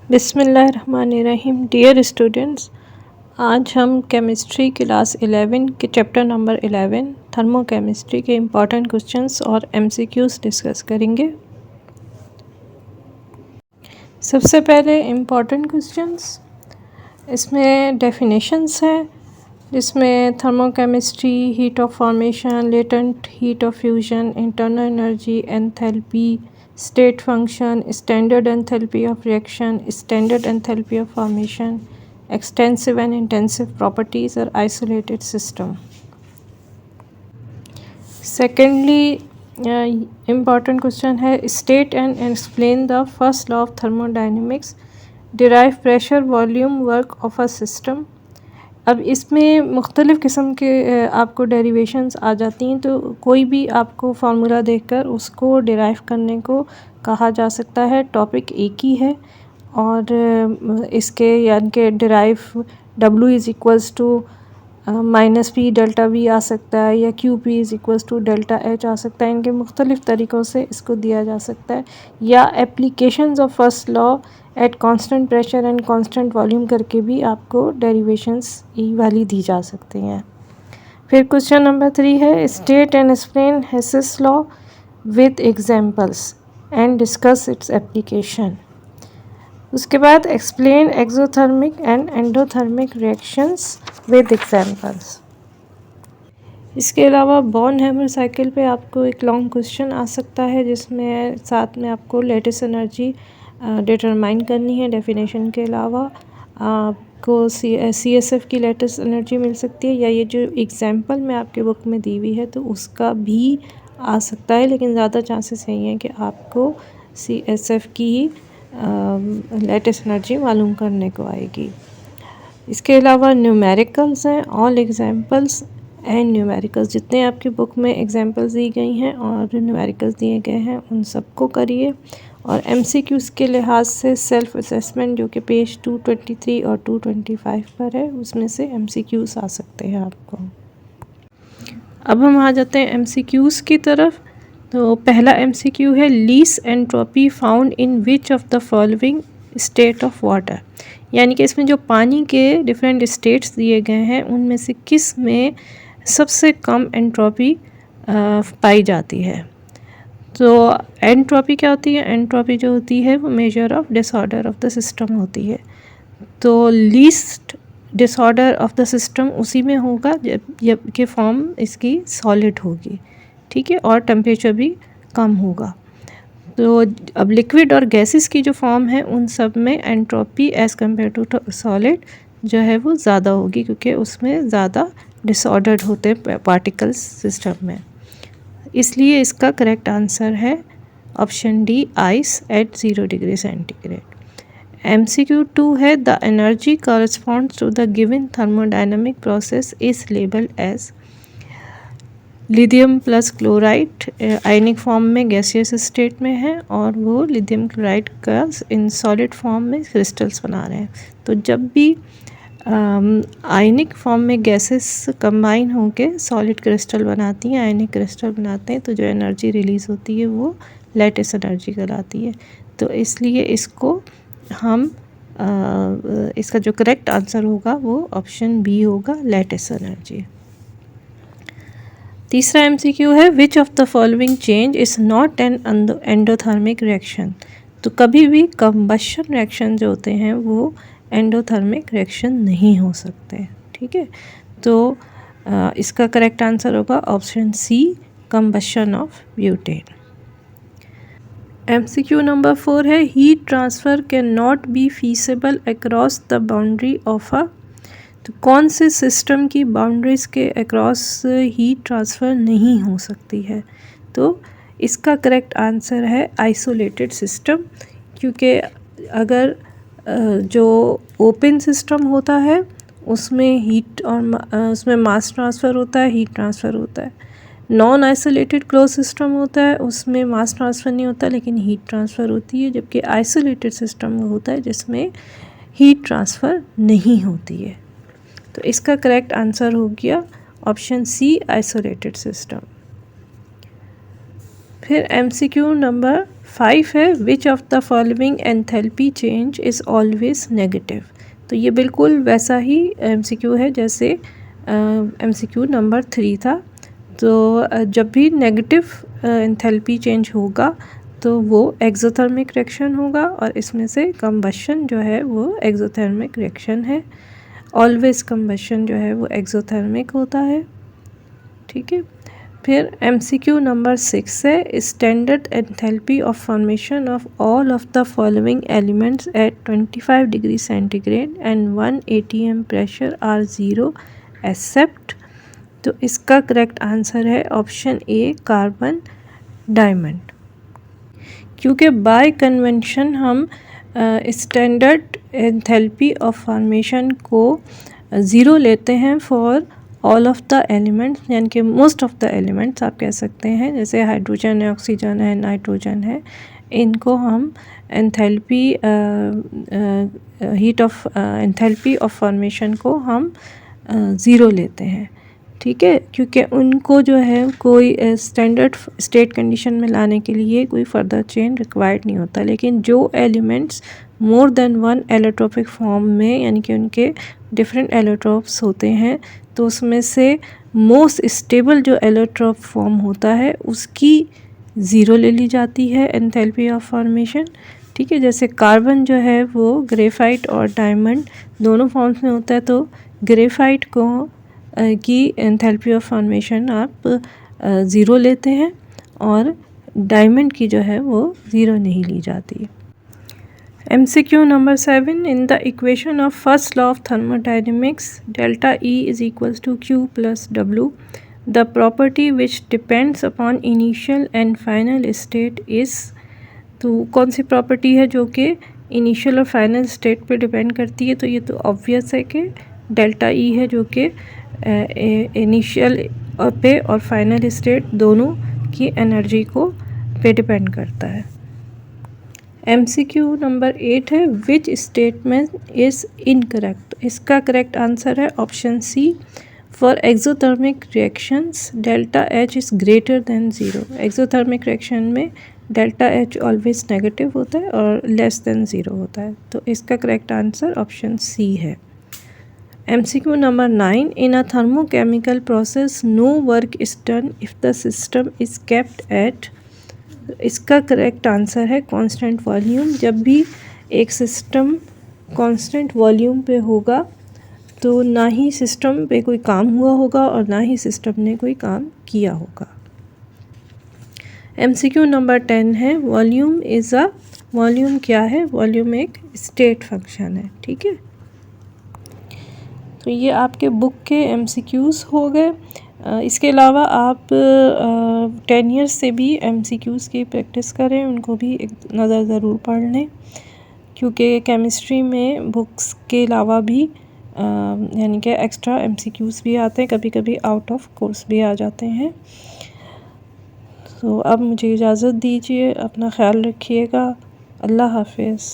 बिस्मिल्लाहिर्रहमानिर्रहीम। Dear students, आज हम केमिस्ट्री क्लास 11 के चैप्टर नंबर 11 थर्मोकेमिस्ट्री के इम्पॉर्टेंट क्वेश्चंस और एमसीक्यूज डिस्कस करेंगे। सबसे पहले इम्पॉर्टेंट क्वेश्चंस, इसमें डेफिनेशंस हैं जिसमें thermochemistry, heat of formation, latent heat of fusion, internal energy, enthalpy, state function, standard enthalpy of reaction, standard enthalpy of formation, extensive and intensive properties और isolated system. Secondly important question है, state and explain the first law of thermodynamics, derive pressure volume work of a system. अब इसमें मुख्तलिफ़ किस्म के आपको derivations आ जाती हैं, तो कोई भी आपको फार्मूला देखकर उसको डिराइव करने को कहा जा सकता है। टॉपिक एक ही है और इसके यानी कि derive W is equals to minus P delta V आ सकता है या Q P is equals to delta H आ सकता है। इनके मुख्तलिफ़ तरीक़ों से इसको दिया जा सकता है, या applications of first law at constant pressure and constant volume करके भी आपको डेरिवेशंस ई वाली दी जा सकती हैं। फिर क्वेश्चन नंबर 3 है, state and explain Hess's law with examples and discuss its application. उसके बाद explain exothermic and endothermic reactions with examples. इसके अलावा बॉर्न हैमर साइकिल पे आपको एक लॉन्ग क्वेश्चन आ सकता है जिसमें साथ में आपको लेटेस्ट एनर्जी डिटरमाइन करनी है। डेफिनेशन के अलावा आपको CSF की लेटेस्ट एनर्जी मिल सकती है, या ये जो एग्जांपल में आपके बुक में दी हुई है तो उसका भी आ सकता है, लेकिन ज़्यादा चांसेस यही हैं कि आपको CSF की ही लेटेस्ट एनर्जी मालूम करने को आएगी। इसके अलावा न्यूमेरिकल्स हैं, ऑल एग्जांपल्स एंड न्यूमेरिकल्स। जितने आपकी बुक में एग्जांपल्स दी गई हैं और न्यूमेरिकल्स दिए गए हैं उन सबको करिए। और MCQs के लिहाज से सेल्फ असेसमेंट जो कि पेज 223 और 225 पर है, उसमें से MCQs आ सकते हैं आपको। अब हम आ जाते हैं MCQs की तरफ। तो पहला MCQ है, least entropy found in which of the following state of water. यानी कि इसमें जो पानी के डिफरेंट स्टेट्स दिए गए हैं उनमें से किस में सबसे कम एंट्रोपी पाई जाती है। तो एंट्रोपी क्या होती है? एंट्रोपी जो होती है वो measure of disorder of the system होती है। तो least disorder of the system उसी में होगा जब कि फॉर्म इसकी सॉलिड होगी, ठीक है, और टेम्परेचर भी कम होगा। तो अब लिक्विड और गैसेस की जो फॉर्म है उन सब में entropy as compare to solid जो है वो ज़्यादा होगी, क्योंकि उसमें ज़्यादा डिसऑर्डर्ड होते हैं पार्टिकल्स सिस्टम में। इसलिए इसका करेक्ट आंसर है option D, ice at 0 degree centigrade. MCQ 2 है, the energy corresponds to the given thermodynamic process is labelled as. Lithium plus chloride ionic form में गैसियस स्टेट में है और वो लिथियम क्लोराइड का इन सॉलिड फॉर्म में crystals बना रहे हैं। तो जब भी आयनिक फॉर्म में गैसेस कंबाइन होकर सॉलिड क्रिस्टल बनाती हैं, आयनिक क्रिस्टल बनाते हैं, तो जो एनर्जी रिलीज़ होती है वो लेटेस्ट एनर्जी कहलाती है। तो इसलिए इसको हम इसका जो करेक्ट आंसर होगा वो ऑप्शन बी होगा, लेटेस्ट एनर्जी। तीसरा MCQ है, which of the following change is not an endothermic reaction. तो कभी भी कंबशन रिएक्शन जो होते हैं वो एंडोथर्मिक रिएक्शन नहीं हो सकते, ठीक है। तो इसका करेक्ट आंसर होगा option C, combustion of butane. MCQ number 4 है, heat transfer can not be feasible across the boundary of a. तो कौन से सिस्टम की बाउंड्रीज़ के अक्रॉस हीट ट्रांसफ़र नहीं हो सकती है? तो इसका करेक्ट आंसर है आइसोलेटेड सिस्टम, क्योंकि अगर जो ओपन सिस्टम होता है उसमें हीट और उसमें मास ट्रांसफ़र होता है, हीट ट्रांसफ़र होता है। नॉन आइसोलेटेड क्लोज सिस्टम होता है, उसमें मास ट्रांसफ़र नहीं होता लेकिन हीट ट्रांसफ़र होती है। जबकि आइसोलेटेड सिस्टम वो होता है जिसमें हीट ट्रांसफ़र नहीं होती है। तो इसका करेक्ट आंसर हो गया ऑप्शन सी, आइसोलेटेड सिस्टम। फिर MCQ नंबर 5 है which of the following enthalpy change is always negative. तो ये बिल्कुल वैसा ही MCQ है जैसे MCQ नंबर 3 था। तो जब भी नेगेटिव एंथैल्पी चेंज होगा तो वो एक्सोथर्मिक रिएक्शन होगा, और इसमें से कंबशन जो है वो एक्सोथर्मिक रिएक्शन है। ऑलवेज कंबशन जो है वो एक्सोथर्मिक होता है। ठीक है। फिर MCQ नंबर 6 है standard enthalpy of formation of all of the following elements at 25 degree centigrade and 1 atm pressure are zero except. तो इसका करेक्ट आंसर है ऑप्शन ए कार्बन डायमंड, क्योंकि बाय कन्वेंशन हम स्टैंडर्ड एंथैल्पी ऑफ फॉर्मेशन को zero लेते हैं for all of the elements, यानी कि मोस्ट ऑफ द एलिमेंट्स आप कह सकते हैं। जैसे हाइड्रोजन है, ऑक्सीजन है, नाइट्रोजन है, इनको हम enthalpy heat of enthalpy of formation को हम ज़ीरो लेते हैं। ठीक है, क्योंकि उनको जो है कोई स्टैंडर्ड स्टेट कंडीशन में लाने के लिए कोई फर्दर चेंज रिक्वायर्ड नहीं होता। लेकिन जो elements more than one allotropic form में, यानी कि उनके डिफरेंट एलोट्रोप्स होते हैं, तो उसमें से मोस्ट स्टेबल जो एलोट्रोप फॉर्म होता है उसकी ज़ीरो ले ली जाती है एंथैल्पी ऑफ फॉर्मेशन। ठीक है, जैसे कार्बन जो है वो ग्रेफाइट और डायमंड दोनों फॉर्म्स में होता है, तो ग्रेफाइट को की एंथैल्पी ऑफ फॉर्मेशन आप ज़ीरो लेते हैं, और डायमंड की जो है वो ज़ीरो नहीं ली जाती। MCQ number 7 in the equation of first law of thermodynamics delta E is equals to Q plus W, the property which depends upon initial and final state is. तो कौन सी प्रॉपर्टी है जो कि इनिशियल और final state पे depend करती है? तो ये तो ऑब्वियस है कि डेल्टा E है, जो कि इनिशियल पे और फाइनल स्टेट दोनों की एनर्जी को पे डिपेंड करता है। MCQ नंबर 8 है विच स्टेटमेंट इज़ इनकरेक्ट। इसका करेक्ट आंसर है option C for exothermic reactions delta H is greater than zero. Exothermic reaction में डेल्टा H ऑलवेज नेगेटिव होता है और लेस देन ज़ीरो होता है। तो इसका करेक्ट आंसर ऑप्शन सी है। MCQ number 9 in a thermochemical process no work is done if the system is kept at. इसका करेक्ट आंसर है कांस्टेंट वॉल्यूम। जब भी एक सिस्टम कांस्टेंट वॉल्यूम पे होगा तो ना ही सिस्टम पे कोई काम हुआ होगा और ना ही सिस्टम ने कोई काम किया होगा। MCQ नंबर 10 है वॉल्यूम इज़ अ। वॉल्यूम क्या है? वॉल्यूम एक स्टेट फंक्शन है। ठीक है, तो ये आपके बुक के MCQs हो गए। इसके अलावा आप 10 ईयर्स से भी MCQs की प्रैक्टिस करें, उनको भी एक नज़र ज़रूर पढ़ लें, क्योंकि केमिस्ट्री में बुक्स के अलावा भी यानी कि एक्स्ट्रा MCQs भी आते हैं, कभी कभी आउट ऑफ कोर्स भी आ जाते हैं। तो अब मुझे इजाज़त दीजिए, अपना ख्याल रखिएगा। अल्लाह हाफिज़।